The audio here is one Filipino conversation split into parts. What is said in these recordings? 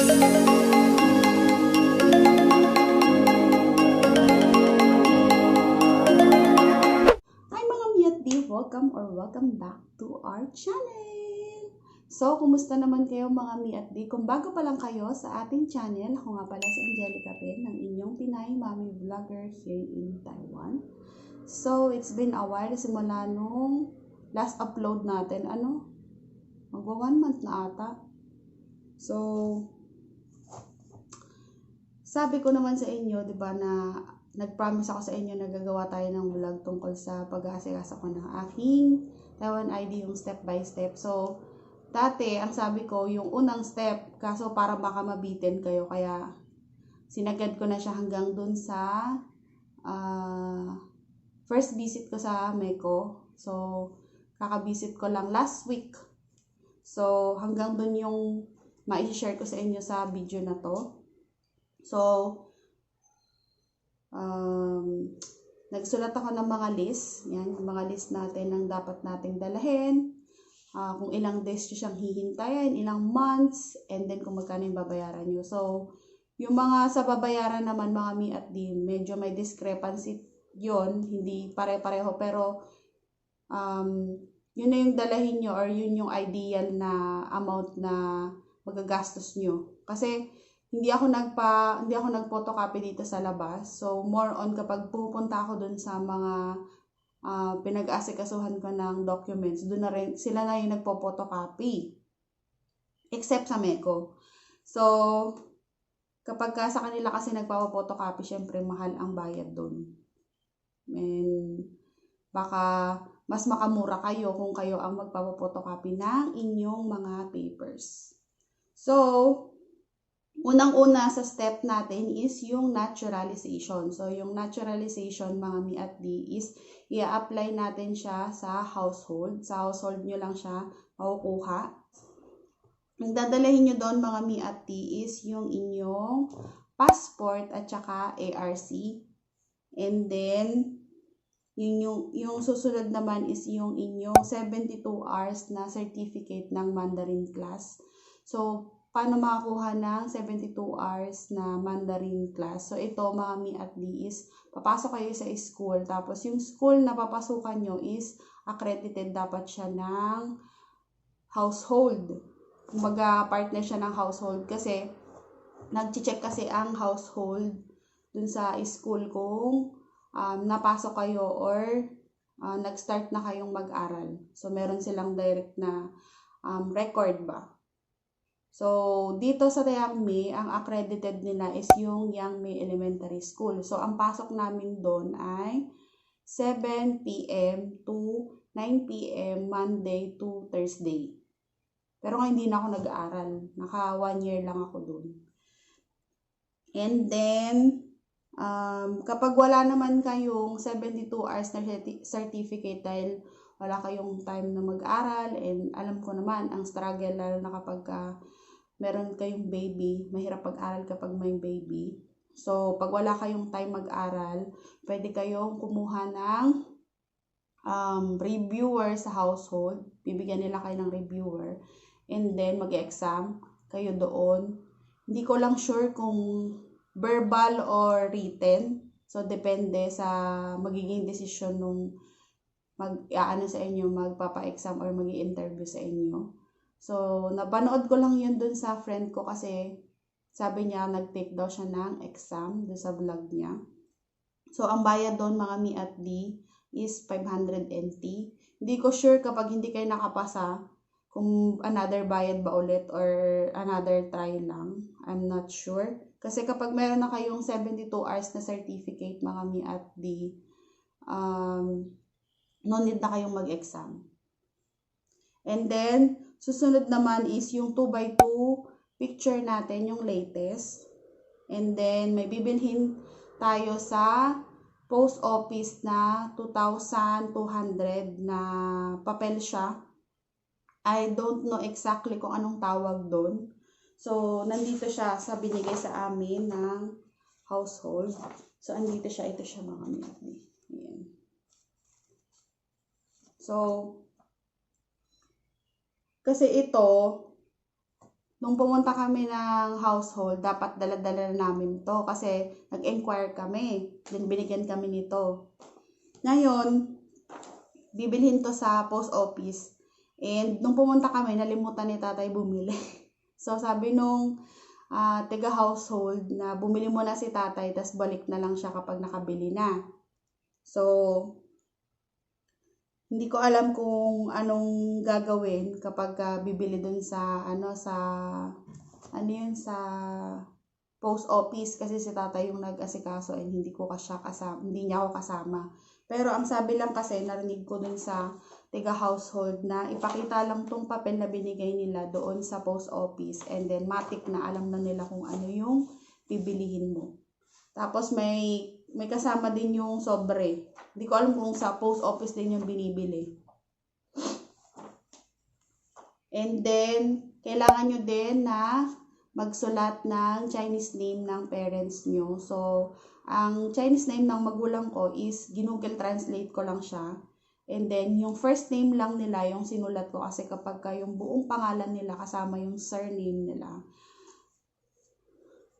Hi mga Miyati! Welcome back to our channel! So, kumusta naman kayo mga Miyati? Kung bago pa lang kayo sa ating channel, ako nga pala si Angelica Pen, ng inyong Pinay Mommy Vlogger here in Taiwan. So, it's been a while simula nung last upload natin. Magwa 1 month na ata. So, sabi ko naman sa inyo, di ba, na nag-promise ako sa inyo na gagawa tayo ng vlog tungkol sa pag-aasikaso ko ng aking Taiwan ID, yung step by step. So, dati, ang sabi ko, yung unang step, kaso para baka mabitin kayo, kaya sinagad ko na siya hanggang dun sa first visit ko sa Meco. So, kaka-visit ko lang last week. So, hanggang dun yung ma-share ko sa inyo sa video na to. So, nagsulat ako ng mga list. Yan, yung mga list natin ng dapat nating dalahin. Kung ilang days nyo siyang hihintayin, ilang months, and then kung magkano yung babayaran nyo. So, yung mga sa babayaran naman, mga mi at di, medyo may discrepancy yon, hindi pare-pareho, pero yun na yung dalahin nyo or yun yung ideal na amount na magagastos nyo. Kasi, hindi ako nag-photocopy dito sa labas. So, more on kapag pupunta ako dun sa mga pinag-aasikasuhan ko ng documents, dun na rin, sila na yung nagpo-photocopy. Except sa Meco. So, kapag sa kanila kasi nagpo-photocopy, syempre mahal ang bayad dun. And baka mas makamura kayo kung kayo ang magpo-photocopy ng inyong mga papers. So, unang-una sa step natin is yung naturalization. So, yung naturalization, mga mi at di, is i-apply natin siya sa household. Sa household nyo lang siya makukuha. Ang dadalahin nyo doon, mga mi at di, is yung inyong passport at saka ARC. And then, yung susunod naman is yung inyong 72 hours na certificate ng Mandarin class. So, paano makakuha ng 72 hours na Mandarin class? So, ito mga mi at di is, papasok kayo sa school. Tapos, yung school na papasukan nyo is accredited dapat siya ng household. Kumbaga, partner siya ng household. Kasi, nag-check kasi ang household dun sa school kung napasok kayo or nag-start na kayong mag-aral. So, meron silang direct na record ba? So, dito sa Yangmi, ang accredited nila is yung Yangmi Elementary School. So, ang pasok namin doon ay 7 p.m. to 9 p.m. Monday to Thursday. Pero nga hindi na ako nag-aaral. Naka 1 year lang ako doon. And then, kapag wala naman kayong 72 hours na certificate dahil wala kayong time na mag-aral, and alam ko naman, ang struggle lalo na kapag meron kayong baby, mahirap pag-aral kapag may baby. So, pag wala kayong time mag-aral, pwede kayong kumuha ng reviewer sa household. Bibigyan nila kayo ng reviewer. And then, mag-exam kayo doon. Hindi ko lang sure kung verbal or written. So, depende sa magiging decision nung sa inyo, magpapa-exam or mag-i-interview sa inyo. So, napanood ko lang yun dun sa friend ko kasi sabi niya, nag-take daw siya ng exam dun sa vlog niya. So, ang bayad doon, mga mi at di, is 500 NT. Hindi ko sure kapag hindi kayo nakapasa, kung another bayad ba ulit or another try lang. I'm not sure. Kasi kapag meron na kayong 72 hours na certificate, mga mi at di, no need na kayong mag-exam. And then, susunod naman is yung 2x2 picture natin, yung latest. And then, may bibilhin tayo sa post office na 2,200 na papel siya. I don't know exactly kung anong tawag doon. So, nandito siya sa binigay sa amin ng household. So, andito siya. Ito siya, mga mi. Ayan. So, kasi ito, nung pumunta kami ng household, dapat dala-dala na namin to kasi nag-inquire kami. Then binigyan kami nito. Ngayon, bibilhin to sa post office. And nung pumunta kami, nalimutan ni tatay bumili. So sabi nung taga household na bumili muna si tatay, tas balik na lang siya kapag nakabili na. So, hindi ko alam kung anong gagawin kapag bibili dun sa sa post office kasi si tatay yung nag-asikaso and hindi niya ako kasama. Pero ang sabi lang kasi narinig ko dun sa taga household na ipakita lang tong papel na binigay nila doon sa post office and then matik na alam na nila kung ano yung bibilihin mo. Tapos may kasama din yung sobre. Hindi ko alam kung sa post office din yung binibili. And then, kailangan nyo din na magsulat ng Chinese name ng parents nyo. So, ang Chinese name ng magulang ko is Google Translate ko lang siya. And then, yung first name lang nila yung sinulat ko kasi kapag yung buong pangalan nila kasama yung surname nila,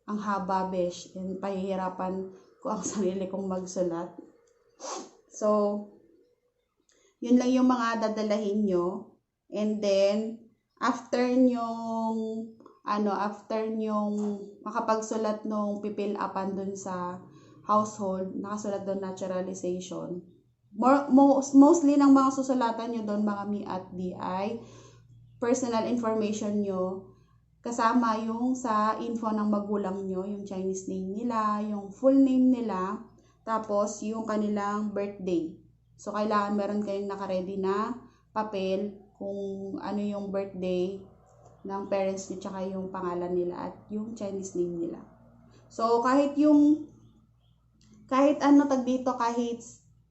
ang haba besh, and pahihirapan ko ang sarili kong magsulat. So, yun lang yung mga dadalahin nyo. And then, after nyong makapagsulat nung pipil upan dun sa household, nakasulat doon naturalization. Mostly ng mga susulatan nyo doon, mga mi at di, ay personal information nyo, kasama yung sa info ng magulang nyo, yung Chinese name nila, yung full name nila, tapos yung kanilang birthday. So, kailangan meron kayong nakaredy na papel kung ano yung birthday ng parents nyo, tsaka yung pangalan nila at yung Chinese name nila. So, kahit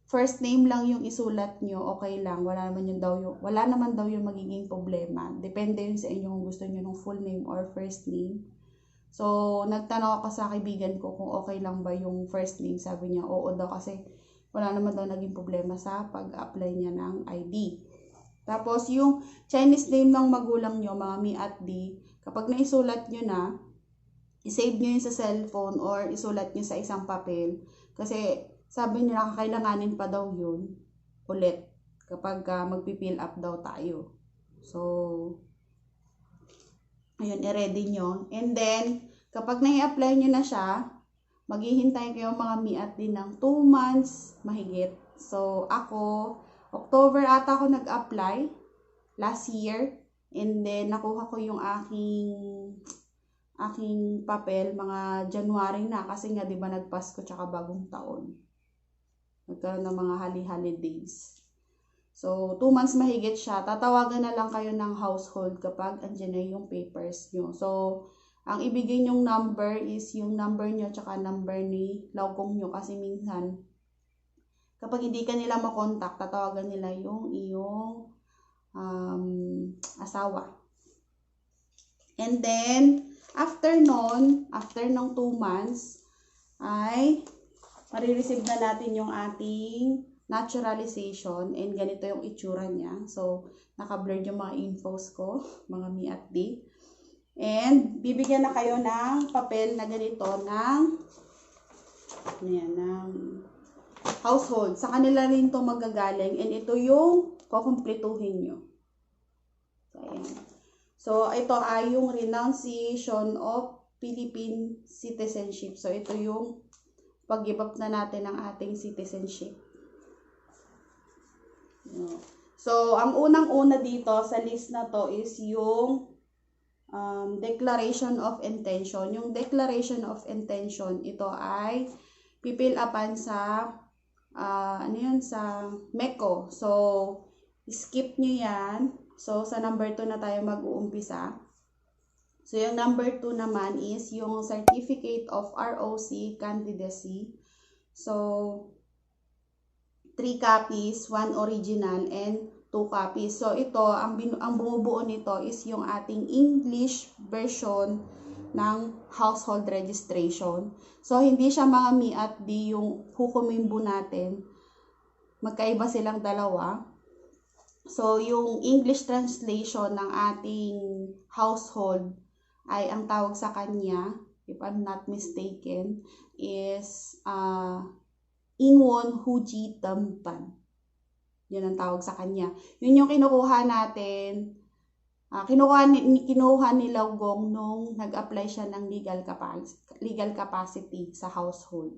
first name lang yung isulat nyo, okay lang. Wala naman daw yung magiging problema. Depende yun sa inyo kung gusto nyo ng full name or first name. So, nagtanong ako sa kaibigan ko kung okay lang ba yung first name. Sabi niya, oo daw kasi wala naman daw naging problema sa pag-apply niya ng ID. Tapos, yung Chinese name ng magulang nyo, mga mi at di, kapag naisulat nyo na, isave nyo yun sa cellphone or isulat nyo sa isang papel. Kasi, sabi nila, kakailanganin pa daw yun ulit kapag magpipill up daw tayo. So, ayun, i-ready nyo. And then, kapag nai-apply nyo na siya, maghihintay kayo mga mi at din ng 2 months mahigit. So, ako, October ata ako nag-apply last year. And then, nakuha ko yung aking papel mga January na kasi nga 'di ba nagpasko tsaka bagong taon. Nagkaroon ng mga holidays. So, 2 months mahigit siya. Tatawagan na lang kayo ng household kapag andyan na yung papers nyo. So, ang ibigay nyong number is yung number nyo tsaka number ni laugong nyo kasi minsan kapag hindi ka nila makontak, tatawagan nila yung iyong asawa. And then, after ng 2 months, ay marireceive na natin yung ating naturalization and ganito yung itsura niya. So, naka-blurred yung mga infos ko, mga mi at di. And, bibigyan na kayo ng papel na ganito ng household. Sa kanila rin to magagaling and ito yung kukumpletuhin nyo. So, ayan. So, ito ay yung renunciation of Philippine citizenship. So, ito yung pag-give up na natin ng ating citizenship. So, ang unang-una dito sa list na to is yung declaration of intention. Yung declaration of intention, ito ay pipil upan sa sa MECO. So, skip nyo yan. So, sa number 2 na tayo mag-uumpisa. So, yung number 2 naman is yung Certificate of ROC Candidacy. So, 3 copies, 1 original, and 2 copies. So, ito, ang bumubuo nito is yung ating English version ng household registration. So, hindi siya mga mi at di yung hukumimbo natin. Magkaiba silang dalawa. So, yung English translation ng ating household ay ang tawag sa kanya, if I'm not mistaken, is Ingwon Huji Tampan. Yun ang tawag sa kanya. Yun yung kinukuha natin. Kinuha ni Laugong nung nag-apply siya ng legal capacity sa household.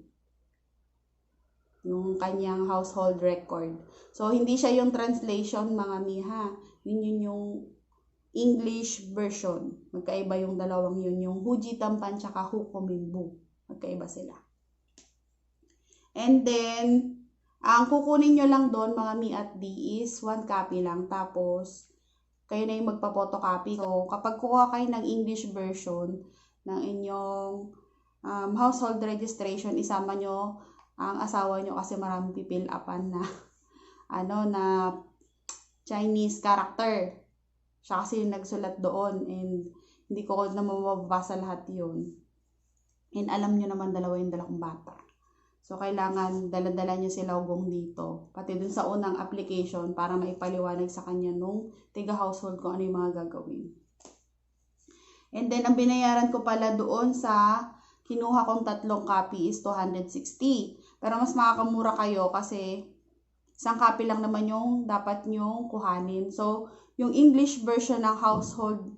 Yung kanyang household record. So, hindi siya yung translation, mga miha. Yun yung English version. Magkaiba yung dalawang yun. Yung Huji Tampan tsaka Hukomimbu. Magkaiba sila. And then, ang kukunin nyo lang doon, mga mi at di, is 1 copy lang. Tapos, kayo na yung magpa-photocopy. So, kapag kuha kayo ng English version ng inyong household registration, isama nyo ang asawa nyo kasi maraming pipil upan na na Chinese character. Siya kasi yung nagsulat doon and hindi ko na mababasa lahat yun. And alam nyo naman dalawa yung dalawang bata. So, kailangan dala-dala nyo si Laugong dito. Pati dun sa unang application para maipaliwanag sa kanya nung tiga-household kung ano yung mga gagawin. And then, ang binayaran ko pala doon sa kinuha kong 3 copy is 260. Pero mas makakamura kayo kasi isang copy lang naman yung dapat nyong kuhanin. So, yung English version ng household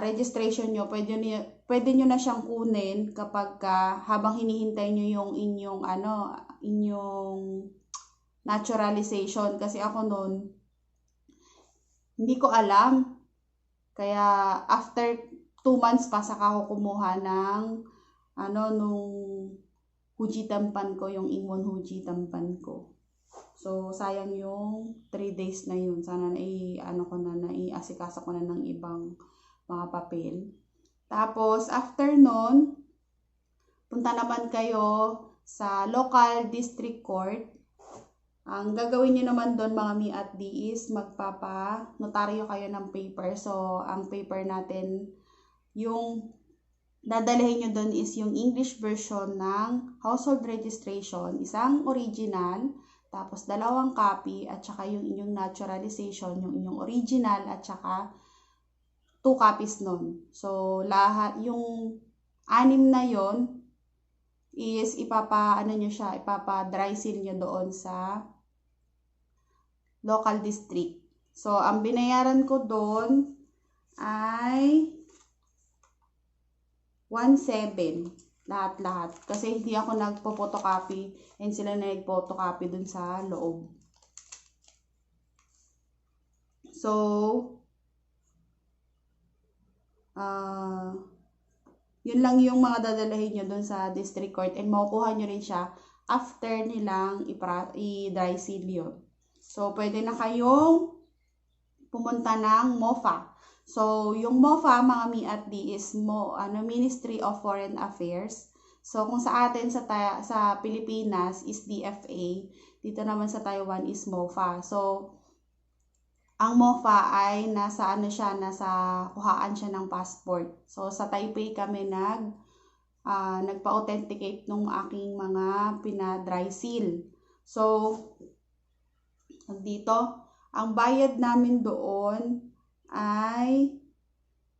registration nyo, pwede nyo na siyang kunin kapag habang hinihintay nyo yung inyong naturalization. Kasi ako noon, hindi ko alam. Kaya after 2 months pa saka ako kumuha ng nung Huji Tampan ko, yung Ingwon Huji Tampan ko. So, sayang yung 3 days na yun. Sana naiasikaso ko na ng ibang mga papel. Tapos, after nun, punta naman kayo sa local district court. Ang gagawin nyo naman doon, mga mi at di, is magpapa-notaryo kayo ng paper. So, ang paper natin, yung dadalhin nyo doon is yung English version ng household registration, isang original, tapos 2 copy, at saka yung inyong naturalization, yung inyong original, at saka 2 copies nun. So, lahat, yung 6 na yon is ipapa-dry seal nyo doon sa local district. So, ang binayaran ko doon ay 1.7 lahat-lahat. Kasi hindi ako nagpo-photocopy and sila na nag-photocopy dun sa loob. So, yun lang yung mga dadalahin nyo dun sa district court and makukuha nyo rin siya after nilang i-dry seal yun. So, pwede na kayong pumunta ng MOFA. So, yung MOFA, mga mi at di, is Ministry of Foreign Affairs. So, kung sa atin sa Pilipinas is DFA, dito naman sa Taiwan is MOFA. So, ang MOFA ay nasa kuhaan siya ng passport. So, sa Taipei kami nagpa-authenticate nung aking mga pina-dry seal. So, dito, ang bayad namin doon ay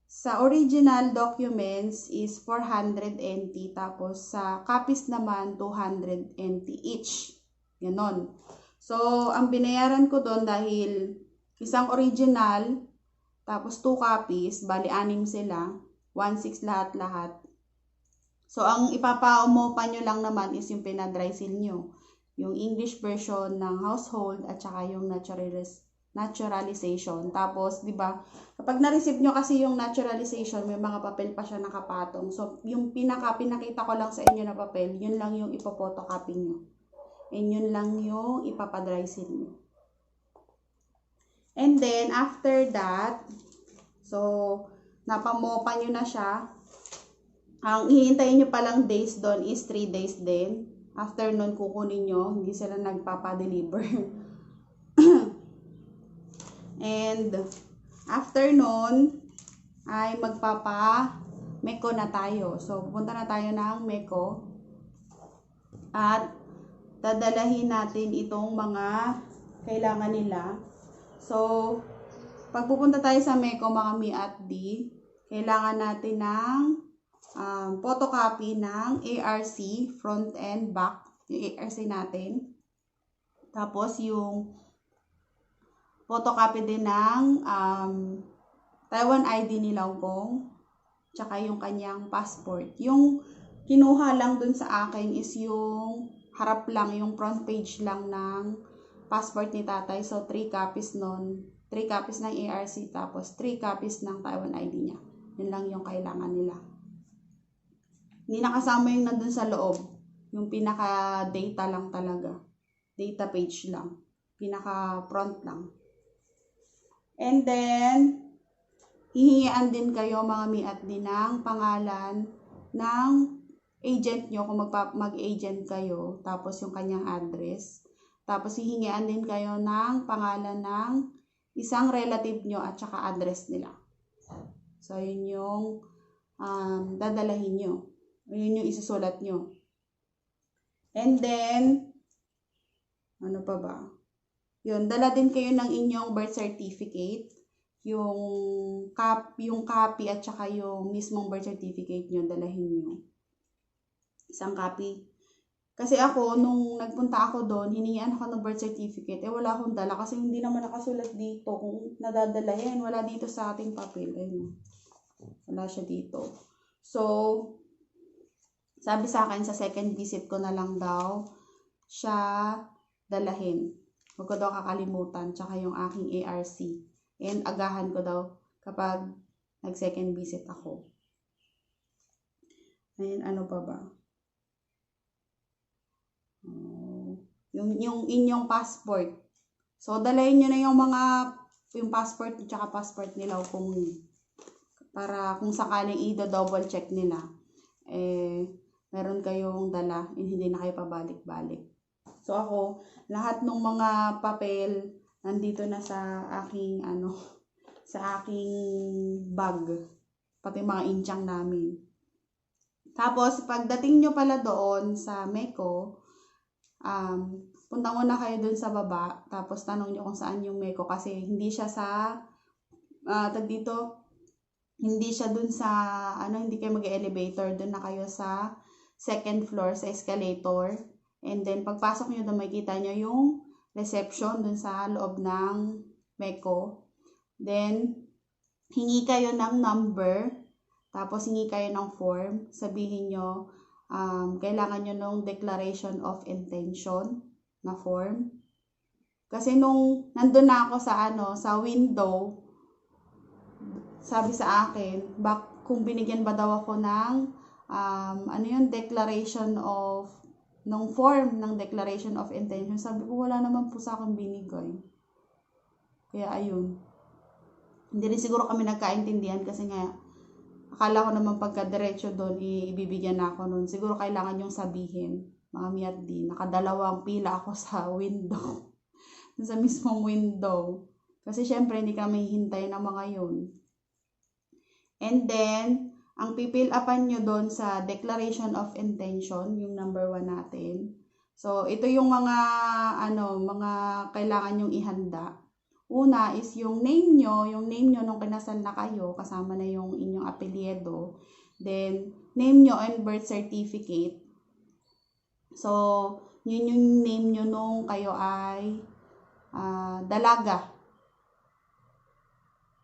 sa original documents is 400 NT, tapos sa copies naman 200 NT each. Ganon. So, ang binayaran ko doon dahil isang original, tapos 2 copies, bali 6 sila, 1.6 lahat-lahat. So, ang ipapa-umopa nyo lang naman is yung pinadry seal nyo. Yung English version ng household at saka yung naturalization. Tapos, di ba, kapag na-receive nyo kasi yung naturalization, may mga papel pa siya nakapatong. So, yung pinakita ko lang sa inyo na papel, yun lang yung ipopotocopy nyo. And yun lang yung ipapadry seal nyo. And then, after that, so, napamopa nyo na siya. Ang hihintayin nyo palang days doon is 3 days din. After nun, kukunin nyo. Hindi sila nagpapadeliver. And, after nun, ay magpapa-Meko na tayo. So, pupunta na tayo ng Meko. At, dadalahin natin itong mga kailangan nila. So, pag pupunta tayo sa Meko, mga mi at di, kailangan natin ng photocopy ng ARC, front and back, yung ARC natin. Tapos yung photocopy din ng Taiwan ID ni Laupong, tsaka yung kanyang passport. Yung kinuha lang dun sa akin is yung harap lang, yung front page lang ng passport ni tatay. So, 3 copies nun. 3 copies ng ARC, tapos 3 copies ng Taiwan ID niya. Yun lang yung kailangan nila. Hindi nakasama yung nandun sa loob. Yung pinaka-data lang talaga. Data page lang. Pinaka-front lang. And then, hihingian din kayo mga mi-at din ng pangalan ng agent nyo kung mag-agent kayo. Tapos yung kanyang address. Tapos hihingian din kayo ng pangalan ng isang relative nyo at saka address nila. So, yun yung dadalahin nyo. Yun yung isusulat nyo. And then, ano pa ba? Yun, dala din kayo ng inyong birth certificate. Yung copy at saka yung mismong birth certificate nyo, dalahin nyo. Isang copy. Kasi ako, nung nagpunta ako doon, hiningian ako ng birth certificate. Wala akong dala kasi hindi naman nakasulat dito kung nadadalahin. Wala dito sa ating papel. Ayun. Wala siya dito. So, sabi sa akin sa second visit ko na lang daw siya dalahin. Huwag ko daw kakalimutan. Tsaka yung aking ARC. And agahan ko daw kapag nag-second visit ako. Ayun, ano pa ba? Yung inyong passport. So, dalayin nyo na yung passport at saka passport nila kung para kung sakaling i-double check nila. Meron kayong dala, hindi na kayo pabalik-balik. So, ako, lahat ng mga papel nandito na sa aking bag, pati mga inchang namin. Tapos pagdating nyo pala doon sa Meko, punta muna kayo doon sa baba, tapos tanong nyo kung saan yung Meko kasi hindi siya sa hindi siya doon sa hindi kayo mag-elevator, doon na kayo sa second floor sa escalator. And then pagpasok nyo doon, makikita nyo yung reception dun sa loob ng Meko. Then, hingi kayo ng number, tapos hingi kayo ng form. Sabihin nyo, kailangan nyo ng declaration of intention na form. Kasi nung nandun na ako sa window, sabi sa akin, kung binigyan ba daw ako ng, declaration of nung form ng declaration of intention. Sabi ko, wala naman po sa akin binigay. Kaya ayun. Hindi rin siguro kami nagkaintindihan kasi nga akala ko naman pagka-diretso doon ibibigyan na ako noon. Siguro kailangan yung sabihin, mga miyat din, nakadalawang pila ako sa window. sa mismong window. Kasi syempre hindi ka mahihintay ng mga yun. And then, ang pipil upan nyo doon sa declaration of intention, yung number 1 natin. So, ito yung mga kailangan nyong ihanda. Una is yung name nyo nung kinasal na kayo, kasama na yung inyong apelyido. Then, name nyo and birth certificate. So, yun yung name nyo nung kayo ay dalaga.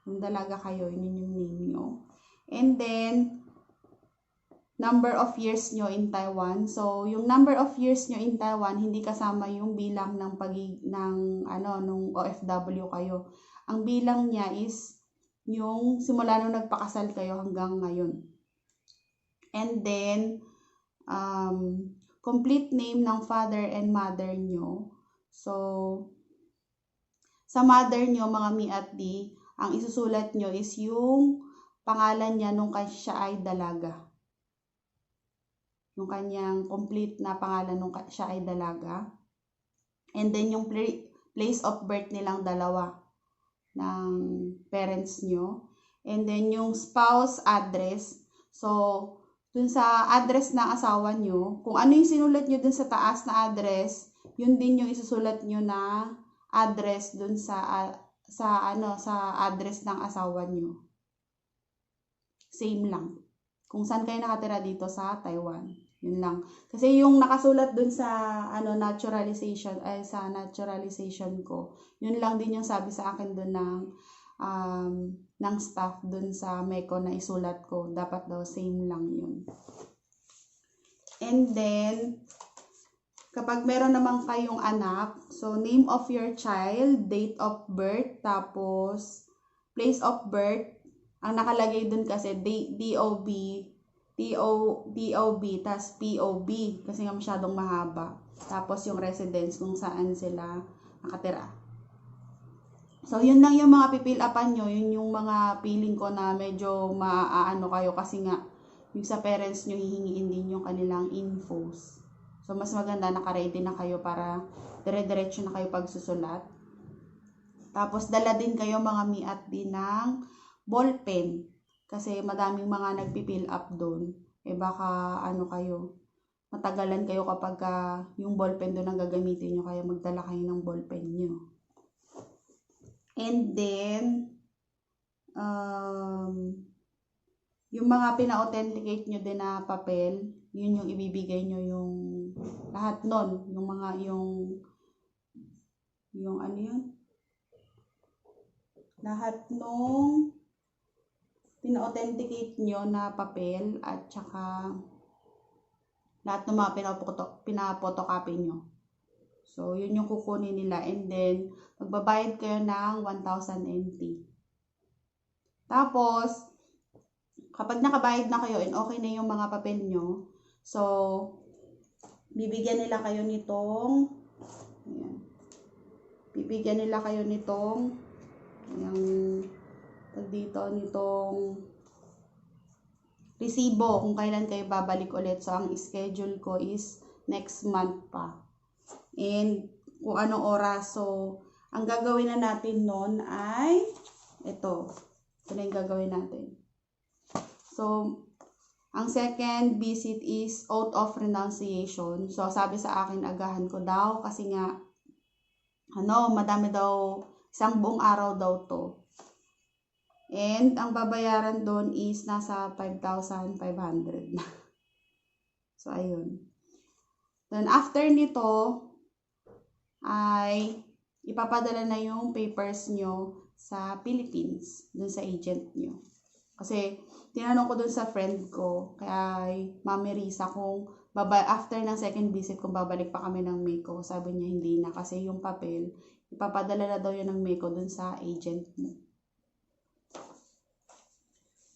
Yung dalaga kayo, yun yung name nyo. And then, number of years nyo in Taiwan. So, yung number of years nyo in Taiwan, hindi kasama yung bilang nung OFW kayo. Ang bilang niya is yung simula nung nagpakasal kayo hanggang ngayon. And then, complete name ng father and mother nyo. So, sa mother nyo, mga mi-at-di, ang isusulat nyo is yung pangalan niya nung siya ay dalaga. Yung kanyang complete na pangalan nung siya ay dalaga. And then yung place of birth nilang dalawa ng parents nyo. And then yung spouse address. So, dun sa address ng asawa nyo, kung ano yung sinulat nyo dun sa taas na address, yun din yung isusulat nyo na address dun sa address ng asawa nyo. same lang. Kung saan kayo nakatira dito sa Taiwan. Yun lang. Kasi yung nakasulat dun sa naturalization, sa naturalization ko, yun lang din yung sabi sa akin dun ng staff dun sa MECO na isulat ko. Dapat daw same lang yun. And then, kapag meron naman kayong anak, so name of your child, date of birth, tapos place of birth, ang nakalagay dun kasi DOB, tas POB, kasi nga masyadong mahaba. Tapos yung residence kung saan sila nakatira. So, yun lang yung mga pipil upan nyo, yun yung mga feeling ko na medyo maaano kayo kasi nga, yung sa parents nyo, hihingiin din yung kanilang infos. So, mas maganda naka-ready na kayo para dire-diretso na kayo pagsusulat. Tapos, dala din kayo mga miat din ng ballpen. Kasi madaming mga nagpipill up doon. Baka matagalan kayo kapag yung ballpen doon ang gagamitin nyo. Kaya magdala kayo ng ballpen nyo. And then, yung mga pina-authenticate nyo din na papel, yun yung ibibigay nyo yung lahat nun. Lahat nung pina-authenticate nyo na papel at saka lahat ng mga pina-photocopy nyo. So, yun yung kukunin nila. And then, magbabayad kayo ng 1,000 NT. Tapos, kapag nakabayad na kayo and okay na yung mga papel nyo, so, bibigyan nila kayo nitong resibo kung kailan kayo babalik ulit. So, ang schedule ko is next month pa. And kung anong oras. So, ang gagawin na natin nun ay ito. Ito na yung gagawin natin. So, ang second visit is oath of renunciation. So, sabi sa akin, agahan ko daw kasi nga, madami daw, isang buong araw daw to. And, ang babayaran doon is nasa 5,500 na. So, ayun. Then, after nito, ay ipapadala na yung papers nyo sa Philippines, dun sa agent nyo. Kasi, tinanong ko dun sa friend ko, kay Mami Risa, kung after ng second visit, kung babalik pa kami ng MECO. Sabi niya, hindi na. Kasi yung papel, ipapadala na daw yun ng MECO dun sa agent mo.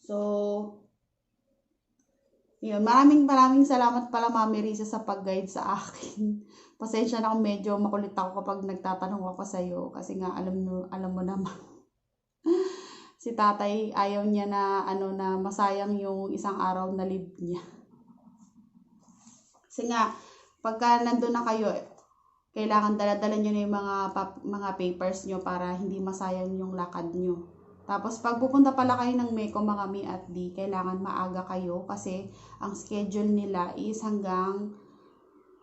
So, yun. Maraming salamat pala, Mami Risa, sa pag-guide sa akin. Pasensya na kung medyo makulit ako kapag nagtatanong ako sa'yo. Kasi nga, alam mo naman. Si tatay, ayaw niya na masayang yung isang araw na leave niya. Kasi nga, pagka nandun na kayo, kailangan dala-dala nyo na yung mga papers nyo para hindi masayang yung lakad nyo. Tapos, pag pupunta pala kayo ng MECO, mga mi at di, kailangan maaga kayo kasi ang schedule nila is hanggang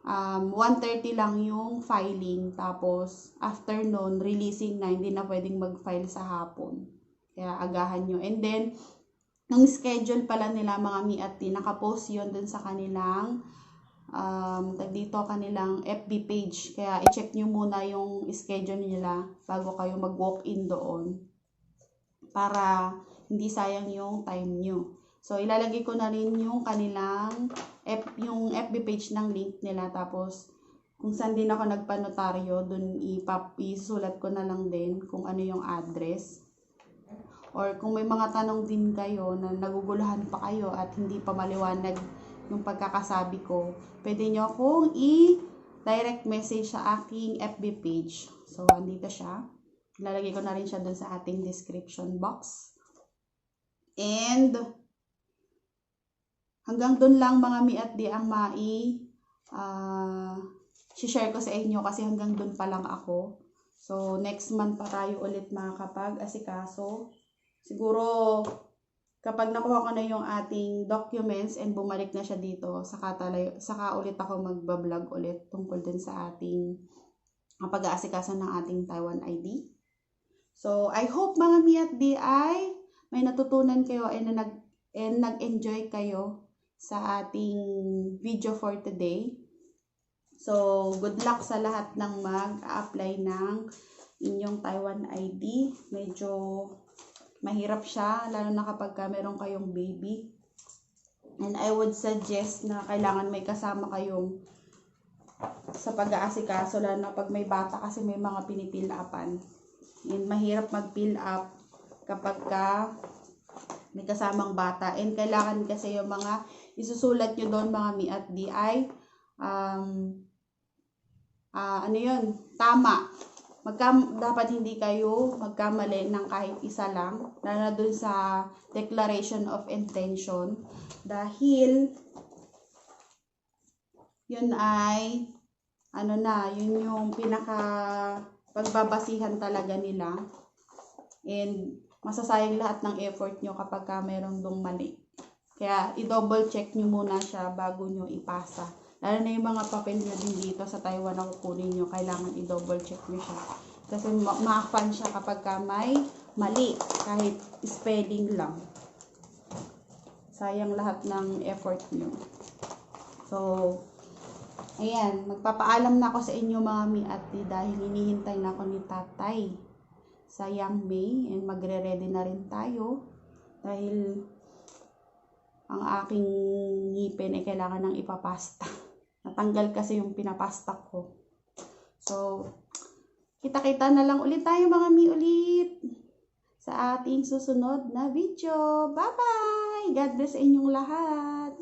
1:30 lang yung filing. Tapos, after nun, releasing na, hindi na pwedeng mag-file sa hapon. Kaya, agahan nyo. And then, yung schedule pala nila, mga mi at di, nakapost yun dun sa kanilang kanilang FB page. Kaya, i-check nyo muna yung schedule nila bago kayo mag-walk-in doon. Para hindi sayang yung time nyo. So, ilalagay ko na rin yung kanilang yung FB page ng link nila. Tapos, kung saan din ako nagpanotaryo, dun isulat ko na lang din kung ano yung address. Or kung may mga tanong din kayo na naguguluhan pa kayo at hindi pa maliwanag yung pagkakasabi ko, pwede nyo akong i-direct message sa aking FB page. So, andito siya. Ilalagay ko na rin siya dun sa ating description box. And, hanggang dun lang mga mi at di ang share ko sa inyo kasi hanggang dun pa lang ako. So, next month pa tayo ulit makakapag-asikaso. Siguro, kapag nakuha ko na yung ating documents and bumalik na siya dito, saka ulit ako magbablog ulit tungkol dun sa ating pag-aasikaso ng ating Taiwan ID. So, I hope mga mi at di ay may natutunan kayo and nag-enjoy kayo sa ating video for today. So, good luck sa lahat ng mag-a-apply ng inyong Taiwan ID. Medyo mahirap siya, lalo na kapag meron kayong baby. And I would suggest na kailangan may kasama kayong sa pag-aasikaso, lalo na pag may bata kasi may mga pinipil upan. And mahirap mag-fill up kapag may kasamang bata. And kailangan kasi yung mga isusulat nyo doon mga mi at di ay tama. Dapat hindi kayo magkamali ng kahit isa lang, lalo na dun sa declaration of intention, dahil yun ay yun yung pinaka pagbabasihan talaga nila, and masasayang lahat ng effort nyo kapag meron dong mali. Kaya i-double check nyo muna siya bago nyo ipasa. Lalo na yung mga papel nyo din dito sa Taiwan na kukunin nyo, kailangan i-double check nyo siya. Kasi ma-fan siya kapag may mali, kahit spelling lang. Sayang lahat ng effort nyo. So, ayan, magpapaalam na ako sa inyo mga mi at di, dahil hinihintay na ako ni tatay sa Yang May, and magre-ready na rin tayo dahil ang aking ngipin ay kailangan ng ipapasta. Natanggal kasi yung pinapasta ko. So, kita-kita na lang ulit tayo mga mi ulit sa ating susunod na video. Bye-bye! God bless sa inyong lahat.